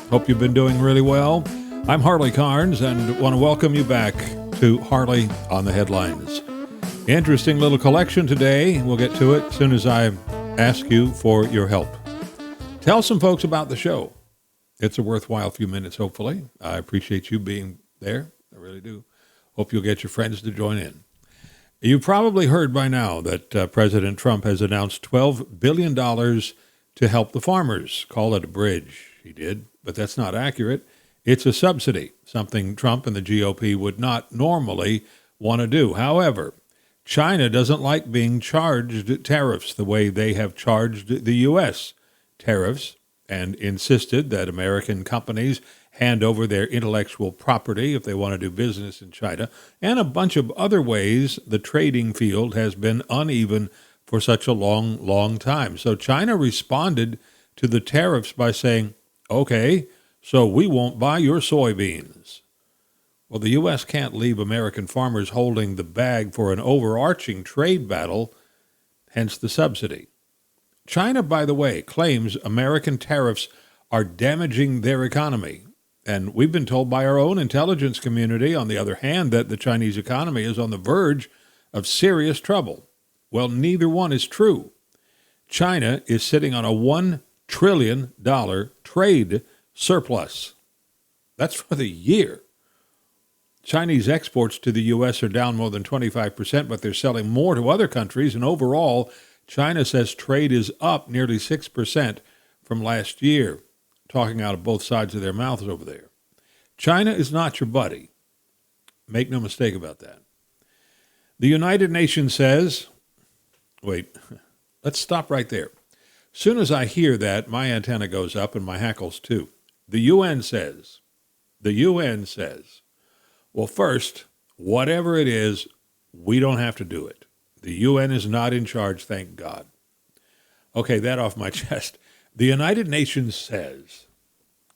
hope you've been doing really well. I'm Harley Carnes and want to welcome you back to Harley on the Headlines. Interesting little collection today. We'll get to it as soon as I ask you for your help. Tell some folks about the show. It's a worthwhile few minutes, hopefully. I appreciate you being there. I really do. Hope you'll get your friends to join in. You've probably heard by now that President Trump has announced $12 billion to help the farmers. Call it a bridge. He did, but that's not accurate. It's a subsidy, something Trump and the GOP would not normally want to do. However, China doesn't like being charged tariffs the way they have charged the U.S. tariffs and insisted that American companies hand over their intellectual property if they want to do business in China, and a bunch of other ways the trading field has been uneven for such a long time. So China responded to the tariffs by saying, okay, so we won't buy your soybeans. Well, the U.S. can't leave American farmers holding the bag for an overarching trade battle, hence the subsidy. China, by the way, claims American tariffs are damaging their economy. And we've been told by our own intelligence community, on the other hand, that the Chinese economy is on the verge of serious trouble. Well, neither one is true. China is sitting on a $1 trillion trade surplus. That's for the year. Chinese exports to the U.S. are down more than 25%, but they're selling more to other countries. And overall, China says trade is up nearly 6% from last year. Talking out of both sides of their mouths over there. China is not your buddy. Make no mistake about that. The United Nations says, wait, let's stop right there. Soon as I hear that, my antenna goes up and my hackles too. The UN says, well, first, whatever it is, we don't have to do it. The UN is not in charge, thank God. Okay, that off my chest. The United Nations says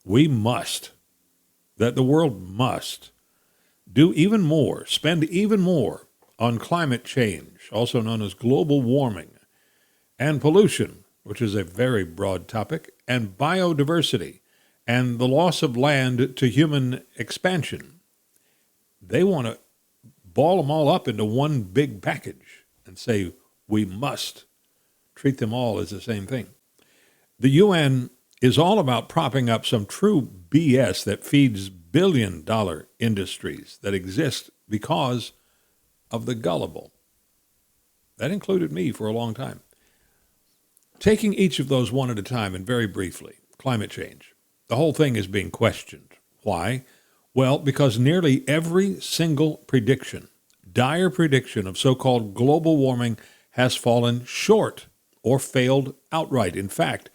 we must, that the world must, do even more, spend even more on climate change, also known as global warming, and pollution, which is a very broad topic, and biodiversity, and the loss of land to human expansion. They want to ball them all up into one big package and say we must treat them all as the same thing. The UN is all about propping up some true BS that feeds billion-dollar industries that exist because of the gullible. That included me for a long time. Taking each of those one at a time and very briefly, climate change. The whole thing is being questioned. Why? Well, because nearly every single prediction, dire prediction of so-called global warming has fallen short or failed outright. In fact,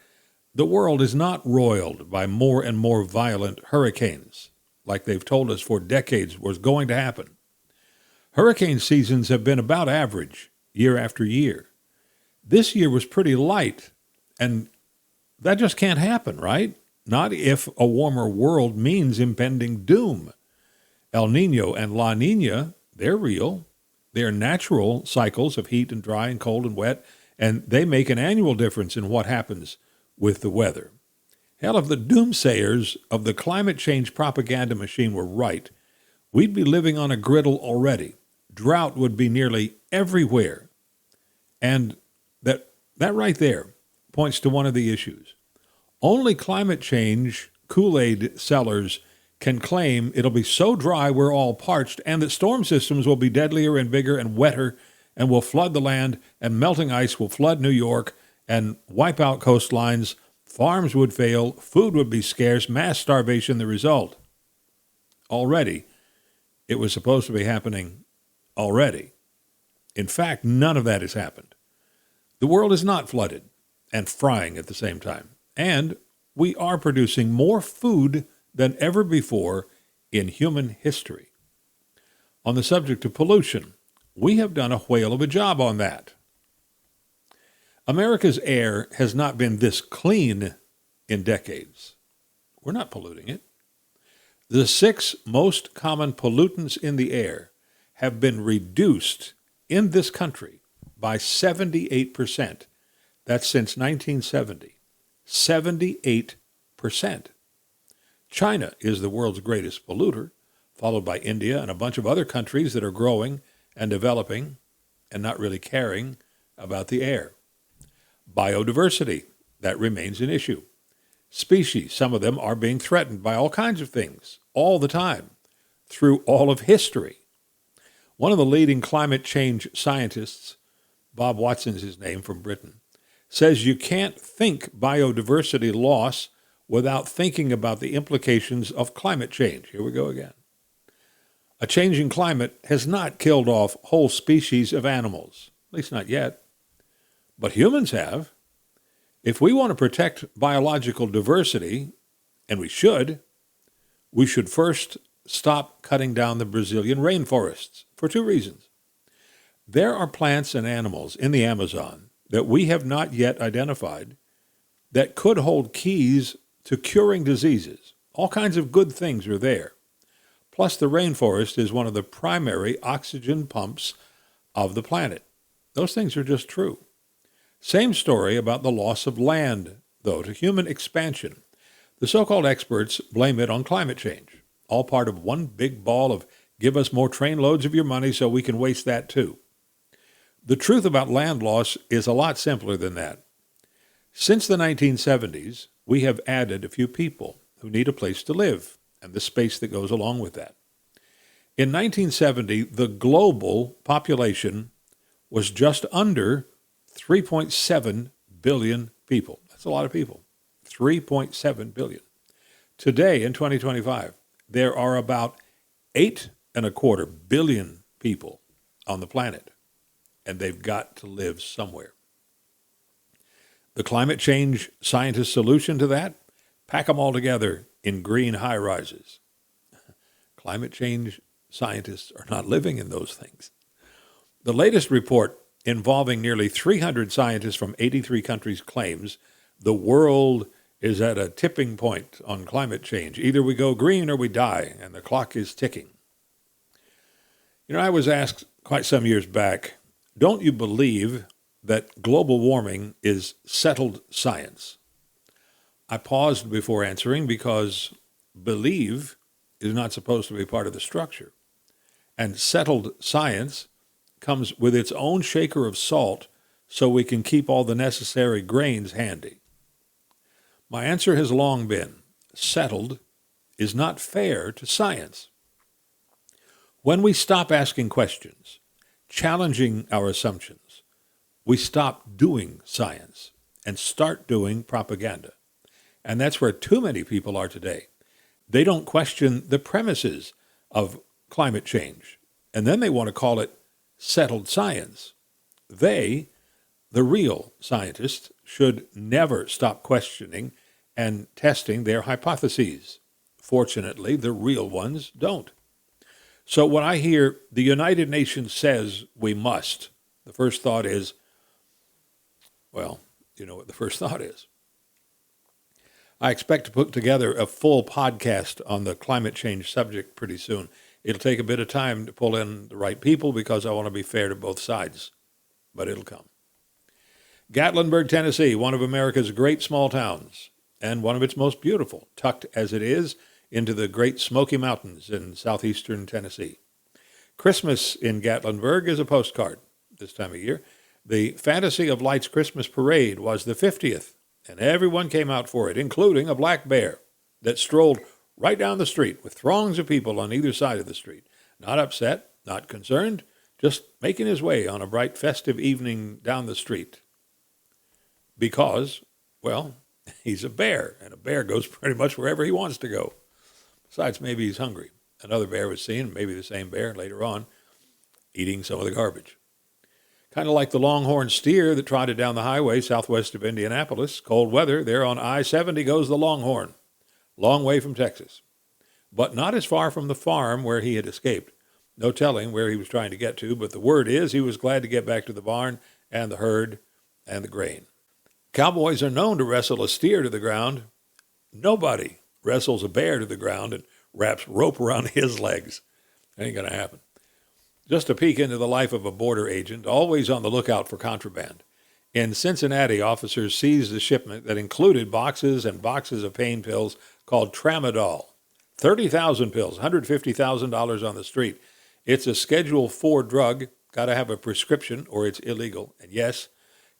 the world is not roiled by more and more violent hurricanes, like they've told us for decades was going to happen. Hurricane seasons have been about average year after year. This year was pretty light, and that just can't happen, right? Not if a warmer world means impending doom. El Nino and La Nina, they're real. They're natural cycles of heat and dry and cold and wet, and they make an annual difference in what happens with the weather. Hell, if the doomsayers of the climate change propaganda machine were right, we'd be living on a griddle already. Drought would be nearly everywhere. And that right there points to one of the issues. Only climate change Kool-Aid sellers can claim it'll be so dry we're all parched, and that storm systems will be deadlier and bigger and wetter and will flood the land, and melting ice will flood New York and wipe out coastlines. Farms would fail, food would be scarce, mass starvation the result. Already, it was supposed to be happening already. In fact, none of that has happened. The world is not flooded and frying at the same time. And we are producing more food than ever before in human history. On the subject of pollution, we have done a whale of a job on that. America's air has not been this clean in decades. We're not polluting it. The 6 most common pollutants in the air have been reduced in this country by 78%. That's since 1970. 78%. China is the world's greatest polluter, followed by India and a bunch of other countries that are growing and developing and not really caring about the air. Biodiversity, that remains an issue. Species, some of them are being threatened by all kinds of things, all the time, through all of history. One of the leading climate change scientists, Bob Watson's his name, from Britain, says you can't think biodiversity loss without thinking about the implications of climate change. Here we go again. A changing climate has not killed off whole species of animals, at least not yet, but humans have. If we want to protect biological diversity, and we should first stop cutting down the Brazilian rainforests for two reasons. There are plants and animals in the Amazon that we have not yet identified that could hold keys to curing diseases. All kinds of good things are there. Plus, the rainforest is one of the primary oxygen pumps of the planet. Those things are just true. Same story about the loss of land, though, to human expansion. The so-called experts blame it on climate change, all part of one big ball of give us more trainloads of your money so we can waste that too. The truth about land loss is a lot simpler than that. Since the 1970s, we have added a few people who need a place to live and the space that goes along with that. In 1970, the global population was just under 3.7 billion people. That's a lot of people. 3.7 billion. Today, in 2025, there are about 8.25 billion people on the planet, and they've got to live somewhere. The climate change scientist solution to that? Pack them all together in green high-rises. Climate change scientists are not living in those things. The latest report involving nearly 300 scientists from 83 countries claims the world is at a tipping point on climate change. Either we go green or we die, and the clock is ticking. You know, I was asked quite some years back, don't you believe that global warming is settled science? I paused before answering because believe is not supposed to be part of the structure. And settled science comes with its own shaker of salt so we can keep all the necessary grains handy. My answer has long been, settled is not fair to science. When we stop asking questions, challenging our assumptions, we stop doing science and start doing propaganda. And that's where too many people are today. They don't question the premises of climate change, and then they want to call it settled science. They, the real scientists, should never stop questioning and testing their hypotheses. Fortunately, the real ones don't. So when I hear the United Nations says we must, the first thought is, well, you know what the first thought is. I expect to put together a full podcast on the climate change subject pretty soon. It'll take a bit of time to pull in the right people because I want to be fair to both sides, but it'll come. Gatlinburg, Tennessee, one of America's great small towns and one of its most beautiful, tucked as it is into the Great Smoky Mountains in southeastern Tennessee. Christmas in Gatlinburg is a postcard this time of year. The Fantasy of Lights Christmas Parade was the 50th, and everyone came out for it, including a black bear that strolled right down the street with throngs of people on either side of the street. Not upset, not concerned, just making his way on a bright festive evening down the street. Because, well, he's a bear, and a bear goes pretty much wherever he wants to go. Besides, maybe he's hungry. Another bear was seen, maybe the same bear later on, eating some of the garbage. Kind of like the longhorn steer that trotted down the highway southwest of Indianapolis. Cold weather, there on I-70 goes the longhorn. Long way from Texas. But not as far from the farm where he had escaped. No telling where he was trying to get to, but the word is he was glad to get back to the barn and the herd and the grain. Cowboys are known to wrestle a steer to the ground. Nobody wrestles a bear to the ground and wraps rope around his legs. That ain't going to happen. Just a peek into the life of a border agent, always on the lookout for contraband. In Cincinnati, officers seized a shipment that included boxes and boxes of pain pills called Tramadol. 30,000 pills, $150,000 on the street. It's a Schedule IV drug. Got to have a prescription or it's illegal. And yes,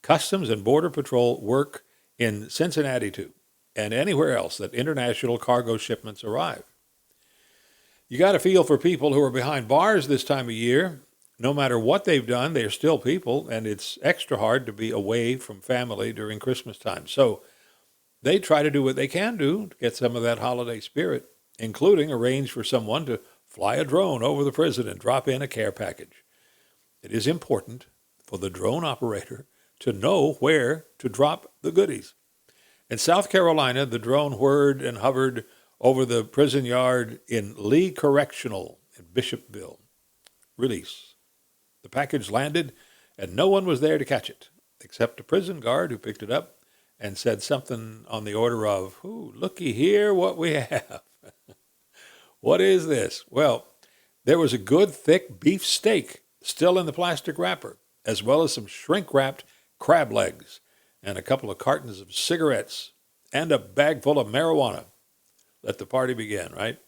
Customs and Border Patrol work in Cincinnati too, and anywhere else that international cargo shipments arrive. You got to feel for people who are behind bars this time of year. No matter what they've done, they're still people, and it's extra hard to be away from family during Christmas time. So they try to do what they can do to get some of that holiday spirit, including arrange for someone to fly a drone over the prison and drop in a care package. It is important for the drone operator to know where to drop the goodies. In South Carolina, the drone whirred and hovered over the prison yard in Lee Correctional in Bishopville. Release. The package landed, and no one was there to catch it, except a prison guard who picked it up and said something on the order of, "Ooh, looky here what we have." What is this? Well, there was a good thick beef steak still in the plastic wrapper, as well as some shrink-wrapped crab legs and a couple of cartons of cigarettes and a bag full of marijuana. Let the party begin, right?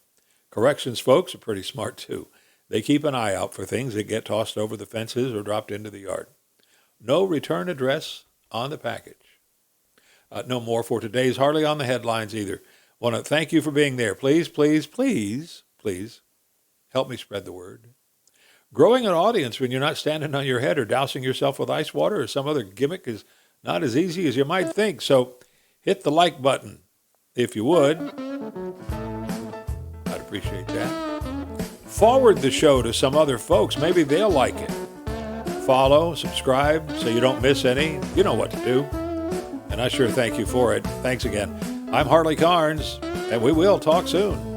Corrections folks are pretty smart, too. They keep an eye out for things that get tossed over the fences or dropped into the yard. No return address on the package. No more for today's Harley on the Headlines either. Want to thank you for being there. Please, please, please, please help me spread the word. Growing an audience when you're not standing on your head or dousing yourself with ice water or some other gimmick is not as easy as you might think. So hit the like button if you would. I'd appreciate that. Forward the show to some other folks. Maybe they'll like it. Follow, subscribe, so you don't miss any. You know what to do. And I sure thank you for it. Thanks again. I'm Harley Carnes, and we will talk soon.